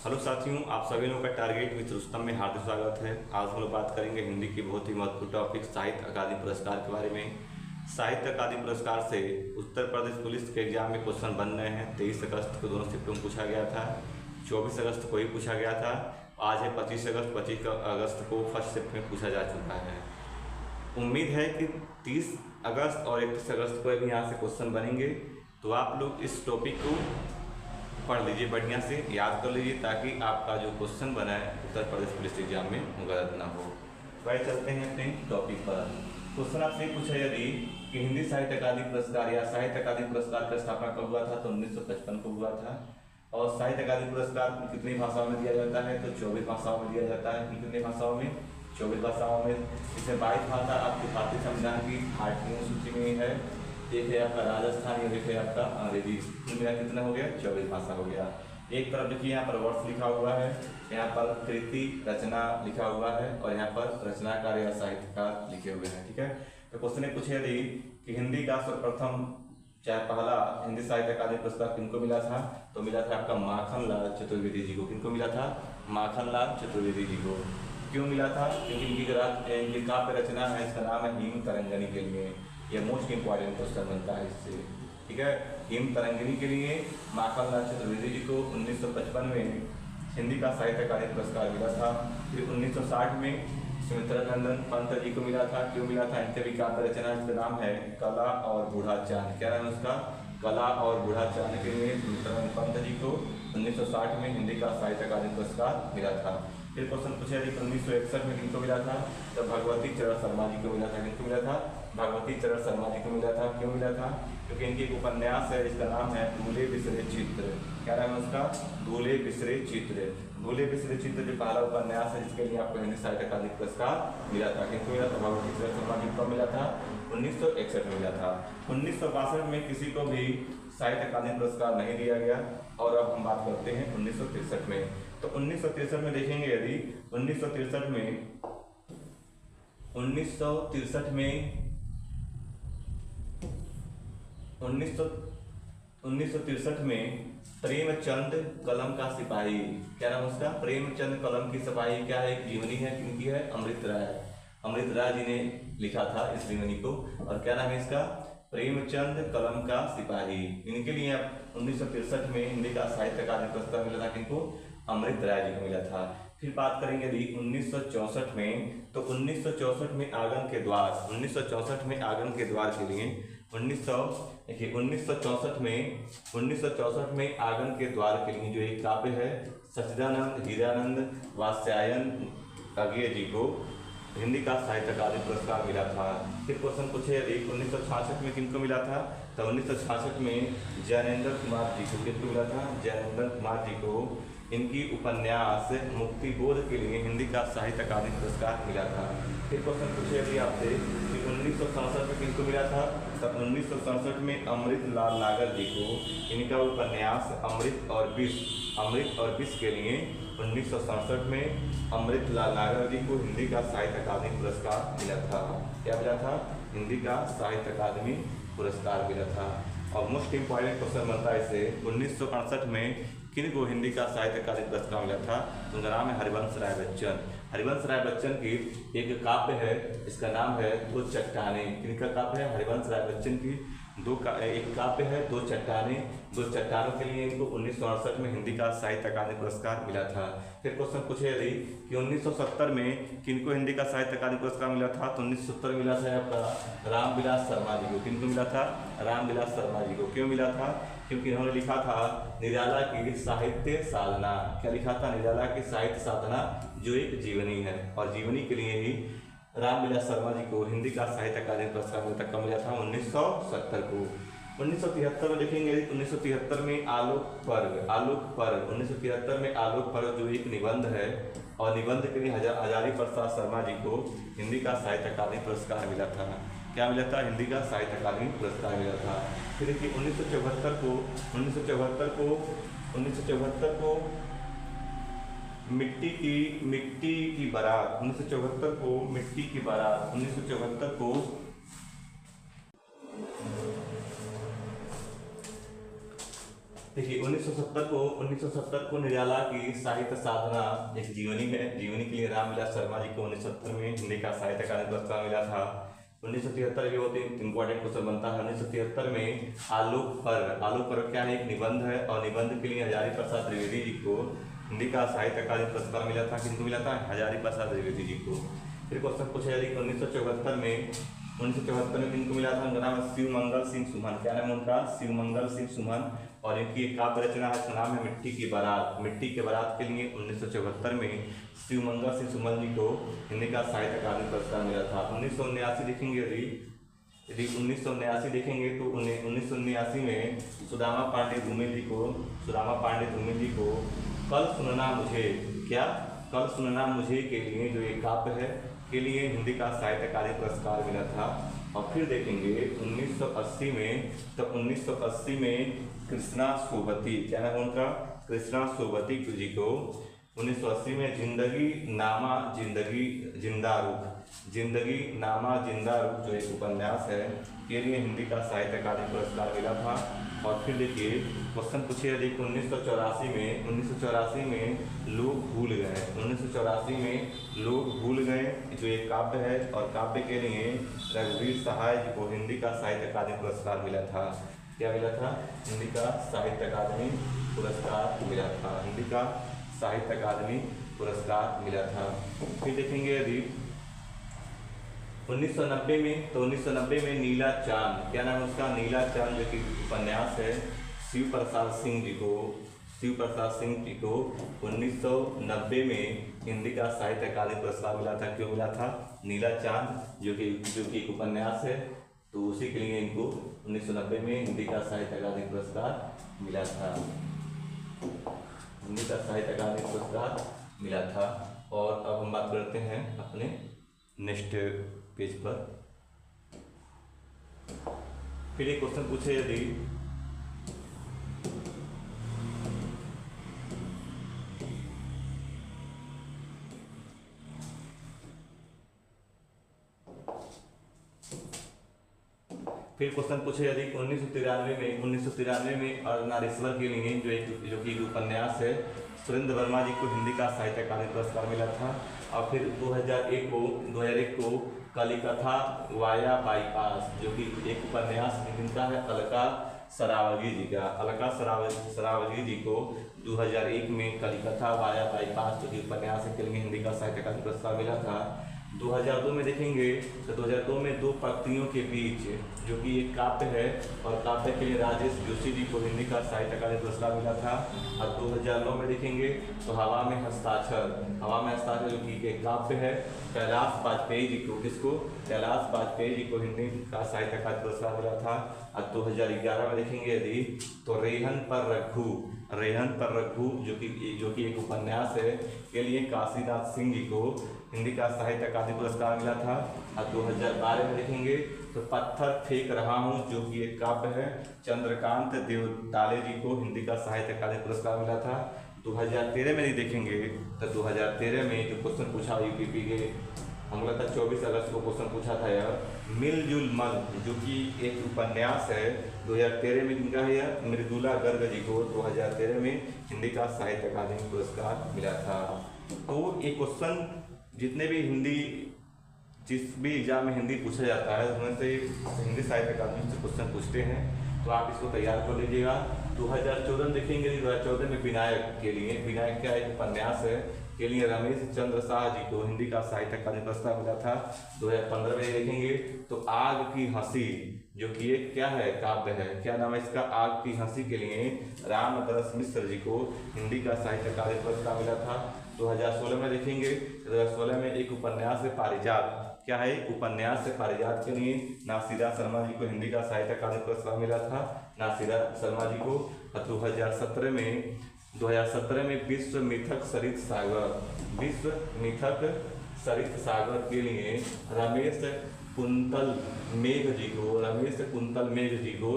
Hello साथियों, आप सभी लोगों का टारगेट विद रुस्तम में हार्दिक स्वागत है। आज हम लोग बात करेंगे हिंदी की बहुत ही महत्वपूर्ण टॉपिक साहित्य अकादमी पुरस्कार के बारे में। साहित्य अकादमी पुरस्कार से उत्तर प्रदेश पुलिस के एग्जाम में क्वेश्चन बन रहे हैं। 23 अगस्त को दोनों शिफ्टों में पूछा गया था, 24 अगस्त को ही पूछा गया था। आज है 25 अगस्त। 25 अगस्त को फर्स्ट शिफ्ट में पूछा जा चुका है। उम्मीद है कि 30 अगस्त और 31 अगस्त को भी यहाँ से क्वेश्चन बनेंगे, तो आप लोग इस टॉपिक को पढ़ लीजिए, बढ़िया से याद कर लीजिए, ताकि आपका जो क्वेश्चन बना है उत्तर प्रदेश पुलिस एग्जाम में गलत ना हो। भाई चलते हैं अपने टॉपिक पर। क्वेश्चन आपसे पूछा यदि कि हिंदी साहित्य अकादमी पुरस्कार या साहित्य अकादमी पुरस्कार की स्थापना कब हुआ था, तो 1955 को हुआ था। और साहित्य अकादमी पुरस्कार कितनी भाषाओं में दिया जाता है, तो 24 भाषाओं में दिया जाता है। कितनी भाषाओं में? 24 भाषाओं में। इसमें 22 भाषा आपकी भारतीय संविधान की 8वीं सूची में है। एक है आपका राजस्थान, एक है आपका अंग्रेजी। मेरा कितना हो गया? 24 भाषा हो गया। एक तरफ देखिए यहाँ पर वर्ष लिखा हुआ है, यहाँ पर कृति रचना लिखा हुआ है, और यहाँ पर रचनाकार या साहित्यकार लिखे हुए हैं। ठीक है, तो क्वेश्चन ने पूछे यदि कि हिंदी का सर्वप्रथम चाहे पहला हिंदी साहित्य अकादमी पुरस्कार किनको मिला था, तो मिला था आपका माखनलाल चतुर्वेदी जी को। किनको मिला था? माखनलाल चतुर्वेदी जी को। क्यों मिला था? क्योंकि इनकी काव्य रचना है, इसका नाम है हिम तरंगिणी के लिए। यह मोस्ट इंपॉर्टेंट क्वेश्चन बनता है इससे। ठीक है, हिम तरंगिणी के लिए माखनलाल चतुर्वेदी जी को 1955 में हिंदी का साहित्य अकादमी पुरस्कार मिला था। फिर 1960 में सुमित्रानंदन पंत जी को मिला था। क्यों मिला था? इनके भी काव्य रचना, इसका नाम है कला और बूढ़ा चांद। क्या नाम है उसका? कला और बूढ़ा चांद के लिए सुमित्रानंद पंत जी को 1960 में हिंदी का साहित्य अकादमी पुरस्कार मिला था। फिर क्वेश्चन पूछा कि 1961 में किनको मिला था, तो भगवती चरण शर्मा जी को मिला था। किनको मिला था? भगवती चरण शर्मा जी को मिला था। क्यों मिला था? क्योंकि इनकी एक उपन्यास है, इसका नाम है दूल्हे बिसरे चित्र। क्या नाम है उसका? दूल्हे बिसरे चित्र। दूल्हे बिसरे चित्र जो पहला उपन्यास है, जिसके लिए आपको हिंदी साहित्य अकादमी पुरस्कार मिला था। किनको मिला था? भगवती चरण शर्मा जी को मिला था। 1961 में मिला था। 1962 में किसी को भी साहित्य अकादमी पुरस्कार नहीं दिया गया। और अब हम बात करते हैं 1963 में। तो 1963 में देखेंगे यदि 1963 में प्रेमचंद कलम का सिपाही। क्या नाम उसका? प्रेमचंद कलम की सिपाही क्या है? एक जीवनी है। किनकी है? अमृत राय। अमृत राय जी ने लिखा था इस जीवनी को। और क्या नाम है इसका? प्रेमचंद कलम का सिपाही। इनके लिए 1963 में हिंदी का साहित्य अकादमी पुरस्कार मिला था। किनको? अमृत राय जी को मिला था। फिर बात करेंगे यदि 1964 में, तो 1964 में आंगन के द्वार, 1964 में आंगन के द्वार के लिए 1964 में आंगन के द्वार के लिए जो एक काव्य है, सच्चिदानंद हीरानंद वात्स्यायन अज्ञे जी को हिंदी का साहित्य अकादमी पुरस्कार मिला था। फिर क्वेश्चन पूछे यदि 1966 में किनको मिला था, तो 1966 में जैनेंद्र कुमार जी को। किनको मिला था? जैनेंद्र कुमार जी को इनकी उपन्यास मुक्ति बोध के लिए हिंदी का साहित्य अकादमी पुरस्कार मिला था। फिर क्वेश्चन पूछे यदि आपसे कि 1967 में किनको मिला था, तब 1967 में अमृत लाल नागर जी को इनका उपन्यास अमृत और विष के लिए 1967 में अमृत लाल नागर जी को हिंदी का साहित्य अकादमी पुरस्कार मिला था। क्या मिला था? हिंदी का साहित्य अकादमी पुरस्कार मिला था। और मोस्ट इंपॉर्टेंट क्वेश्चन बनता है इसे, 1968 में किन को हिंदी का साहित्य अकादमी पुरस्कार मिला था, तो उनका नाम है हरिवंश राय बच्चन। हरिवंश राय बच्चन की एक काव्य है, इसका नाम है दो चट्टानें। किनका काव्य है? हरिवंश राय बच्चन की एक काव्य है दो चट्टानें। दो चट्टानों के लिए इनको 1968 में हिंदी का साहित्य अकादमी पुरस्कार मिला था। फिर क्वेश्चन पूछे यदि कि 1970 में किनको हिंदी का साहित्य अकादमी पुरस्कार मिला था, तो 1970 मिला था आपका रामविलास शर्मा जी को। किनको मिला था? रामविलास शर्मा जी को। क्यों मिला था? क्योंकि इन्होंने लिखा था निराला की साहित्य साधना। क्या लिखा था? निराला की साहित्य साधना, जो एक जीवनी है, और जीवनी के लिए ही रामविलास शर्मा जी को हिंदी का साहित्य अकादमी पुरस्कार कब मिला था? 1970 को। 1973 में देखेंगे 1973 में आलोक पर्व 1973 में आलोक पर्व जो एक निबंध है, और निबंध के लिए हजारी प्रसाद शर्मा जी को हिंदी का साहित्य अकादमी पुरस्कार मिला था। क्या मिला था? हिंदी का साहित्य अकादमी पुरस्कार मिला था। फिर देखिए 1974 को मिट्टी की बारात 1974 को मिट्टी की बारात 1974 को देखिए 1970 को निराला की साहित्य साधना एक जीवनी है। जीवनी के लिए रामविलास शर्मा जी को 1970 में हिंदी का साहित्य अकादमी पुरस्कार मिला था। 1973 भी बहुत ही इंपॉर्टेंट क्वेश्चन बनता है। 1973 में आलोक पर क्या है, एक निबंध है, और निबंध के लिए हजारी प्रसाद द्विवेदी जी को हिंदी का साहित्य अकादमी पुरस्कार मिला था। किनको मिला था? हजारी प्रसाद द्विवेदी जी को। फिर क्वेश्चन पूछा जाए 1974 में किनको मिला था? उनका नाम है शिवमंगल सिंह सुमन। क्या नाम है उनका? शिवमंगल सिंह सुमन। और इनकी एक काव्य रचना है, इसका नाम है मिट्टी की बारात। मिट्टी के बारात के लिए 1974 में शिवमंगल सिंह सुमन जी को हिंदी का साहित्य अकादमी पुरस्कार मिला था। 1979 देखेंगे, यदि 1979 देखेंगे तो 1979 में सुदामा पांडे धूमिल जी को कल सुनना मुझे, क्या कल सुनना मुझे के लिए, जो एक काव्य है, के लिए हिंदी का साहित्य अकादमी पुरस्कार मिला था। और फिर देखेंगे 1980 में, तो 1980 में कृष्णा सोबती, क्या नाम है उनका? कृष्णा सोबती जी को 1980 में जिंदगी नामा जिंदा रुख जो एक उपन्यास है के लिए हिंदी का साहित्य अकादमी पुरस्कार मिला था। और फिर देखिए क्वेश्चन पूछे यदि 1984 में लोग भूल गए, 1984 में लोग भूल गए जो एक काव्य है, और काव्य के लिए रघुवीर सहाय जी को हिंदी का साहित्य अकादमी पुरस्कार मिला था। क्या मिला था? हिंदी का साहित्य अकादमी पुरस्कार मिला था। हिंदी का साहित्य अकादमी पुरस्कार मिला था। फिर देखेंगे यदि 1990 में, तो 1990 में नीला चांद, क्या नाम है उसका? नीला चांद, जो कि उपन्यास है, शिव प्रसाद सिंह जी को 1990 में हिंदी का साहित्य अकादमी पुरस्कार मिला था। क्यों मिला था? नीला चांद जो कि एक उपन्यास है, तो उसी के लिए इनको 1990 में हिंदी का साहित्य अकादमी पुरस्कार मिला था। हिंदी का साहित्य अकादमी पुरस्कार मिला था। और अब हम बात करते हैं अपने नेक्स्ट पेज पर। फिर एक क्वेश्चन पूछे यदि फिर क्वेश्चन पूछे यदि 1993 में अर्धनारीश्वर के लिए जो कि उपन्यास है, सुरेंद्र वर्मा जी को हिंदी का साहित्य अकादमी पुरस्कार मिला था। और फिर 2001 को कलिकथा वाया बाईपास, जो कि एक उपन्यास जिनका है अलका सरावगी जी को 2001 में कलिकथा वाया बाईपास जो कि उपन्यास के लिए हिंदी का साहित्य अकादमी पुरस्कार मिला था। 2002 में देखेंगे तो 2002 में दो पंक्तियों के बीच जो कि एक काव्य है, और काव्य के लिए राजेश जोशी जी को हिंदी का साहित्य अकादमी पुरस्कार मिला था। और 2009 में देखेंगे तो हवा में हस्ताक्षर जो कि एक काव्य है, कैलाश बाजपेयी जी को, किसको? कैलाश बाजपेयी जी को हिंदी का साहित्य अकादमी पुरस्कार मिला था। और 2011 में देखेंगे यदि तो रेहन पर रघु जो कि एक उपन्यास है के लिए काशीनाथ सिंह जी को हिंदी का साहित्य अकादमी पुरस्कार मिला था। और 2012 में देखेंगे तो पत्थर फेंक रहा हूँ जो कि एक काव्य है, चंद्रकांत देवताले जी को हिंदी का साहित्य अकादमी पुरस्कार मिला था। 2013 में नहीं देखेंगे तो 2013 में जो क्वेश्चन पूछा यूपीपी के, हमको लगता है 24 अगस्त को क्वेश्चन पूछा था यार, मिलजुल मल जो कि एक उपन्यास है, 2013 में जिनका है यार मृदुला गर्ग जी को 2013 में हिंदी का साहित्य अकादमी पुरस्कार मिला था। तो ये क्वेश्चन जितने भी जिस भी एग्जाम में हिंदी पूछा जाता है उसमें से हिंदी साहित्य अकादमी से क्वेश्चन पूछते हैं, तो आप इसको तैयार कर लीजिएगा। 2014 देखेंगे, 2014 में विनायक क्या एक उपन्यास है के लिए रमेश चंद्र शाह जी को हिंदी का साहित्य अकादमी पुरस्कार मिला था। 2015 में देखेंगे तो आग की हंसी जो कि एक क्या है, काव्य है, क्या नाम है इसका? आग की हंसी के लिए रामदरस मिश्र जी को हिंदी का साहित्य अकादमी पुरस्कार मिला था। 2016 में देखेंगे, 2016 में एक उपन्यास है पारिजात, क्या है? उपन्यास है पारिजात के लिए नासिरा शर्मा जी को हिंदी का साहित्य अकादमी पुरस्कार मिला था, नासिरा शर्मा जी को। 2017 में विश्व मिथक सरित सागर के लिए रमेश कुंतल मेघ जी को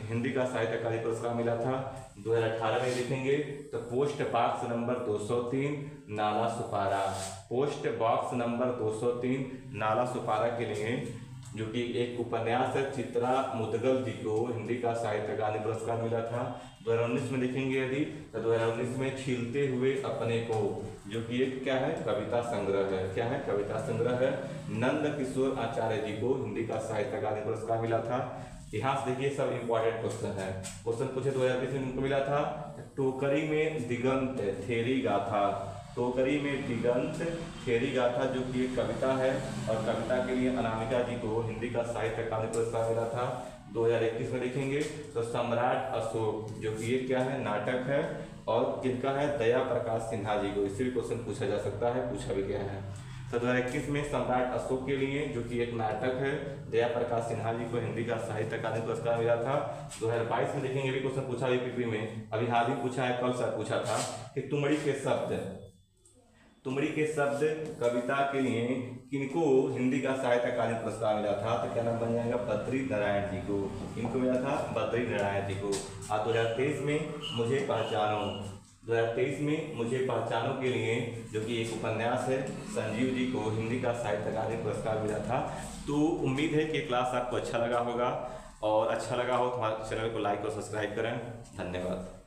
हिंदी का साहित्य अकादमी पुरस्कार मिला था। 2018 में देखेंगे तो पोस्ट बॉक्स नंबर 203 नाला सुपारा, पोस्ट बॉक्स नंबर 203 नाला सुपारा के लिए जो कि एक उपन्यास है, चित्रा मुदगल जी को हिंदी का साहित्य अकादमी पुरस्कार मिला था। 2019 में देखेंगे यदि तो 2019 में खिलते हुए अपने को, जो कि एक क्या है, कविता संग्रह है। क्या है? कविता संग्रह है। नंद किशोर आचार्य जी को हिंदी का साहित्य अकादमी पुरस्कार मिला था। यहाँ से देखिए सब इंपॉर्टेंट क्वेश्चन है। क्वेश्चन पूछे 2020 में उनको मिला था टोकरी में दिगंत थेरी गाथा। टोकरी में दिगंत थेरी गाथा जो कि एक कविता है, और कविता के लिए अनामिका जी को हिंदी का साहित्य अकादमी पुरस्कार मिला था। 2021 में देखेंगे तो सम्राट अशोक जो कि ये क्या है, नाटक है, और किनका है, दया प्रकाश सिन्हा जी को। इससे भी क्वेश्चन पूछा जा सकता है, पूछा भी गया है। तो 2021 में सम्राट अशोक के लिए जो कि एक नाटक है, दया प्रकाश सिन्हा जी को हिंदी का साहित्य अकादमी पुरस्कार मिला था। 2022 में देखेंगे भी क्वेश्चन पूछा भी पीपी में, अभी हाल ही पूछा है, कल सर पूछा था कि तुमड़ी के शब्द कविता के लिए किनको हिंदी का साहित्य अकादमी पुरस्कार मिला था? तो क्या नाम बन जाएगा, बद्री नारायण जी को। किनको मिला था? बद्री नारायण जी को। और 2023 में मुझे पहचानो के लिए जो कि एक उपन्यास है, संजीव जी को हिंदी का साहित्य अकादमी पुरस्कार मिला था। तो उम्मीद है कि क्लास आपको अच्छा लगा होगा, और अच्छा लगा हो तो हमारे चैनल को लाइक और सब्सक्राइब करें। धन्यवाद।